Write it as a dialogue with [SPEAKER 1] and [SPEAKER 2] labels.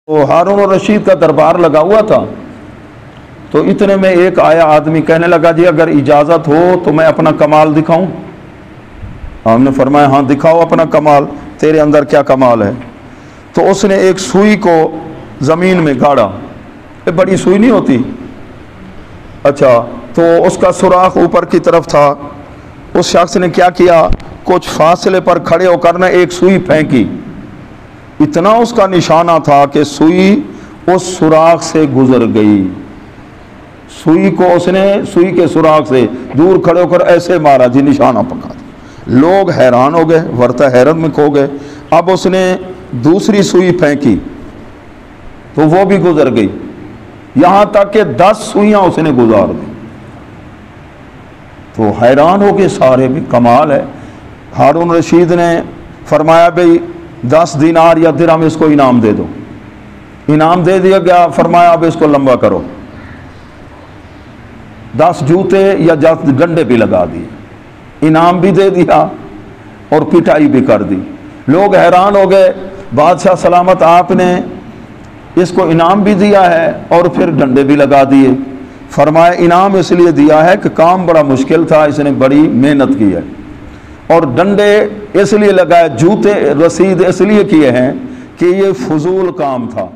[SPEAKER 1] तो हारून और रशीद का दरबार लगा हुआ था। तो इतने में एक आया आदमी, कहने लगा जी अगर इजाज़त हो तो मैं अपना कमाल दिखाऊं। हमने फरमाया हाँ दिखाओ अपना कमाल, तेरे अंदर क्या कमाल है। तो उसने एक सुई को ज़मीन में गाड़ा, ये बड़ी सुई नहीं होती, अच्छा, तो उसका सुराख ऊपर की तरफ था। उस शख्स ने क्या किया, कुछ फासले पर खड़े होकर ने एक सुई फेंकी। इतना उसका निशाना था कि सुई उस सुराख से गुजर गई। सुई को उसने सुई के सुराख से दूर खड़े होकर ऐसे मारा जी, निशाना पका। लोग हैरान हो गए, वर्ता हैरत में खो गए। अब उसने दूसरी सुई फेंकी तो वो भी गुजर गई, यहां तक कि 10 सुइयां उसने गुजार दी। तो हैरान हो गए सारे, भी कमाल है। हारून रशीद ने फरमाया भाई 10 दिनार या दिरहम इसको इनाम दे दो। इनाम दे दिया गया। फरमाया अब इसको लंबा करो, 10 जूते या 10 डंडे भी लगा दिए, इनाम भी दे दिया और पिटाई भी कर दी। लोग हैरान हो गए, बादशाह सलामत आपने इसको इनाम भी दिया है और फिर डंडे भी लगा दिए। फरमाया इनाम इसलिए दिया है कि काम बड़ा मुश्किल था, इसने बड़ी मेहनत की है, और डंडे इसलिए लगाए, जूते रसीद इसलिए किए हैं कि ये फजूल काम था।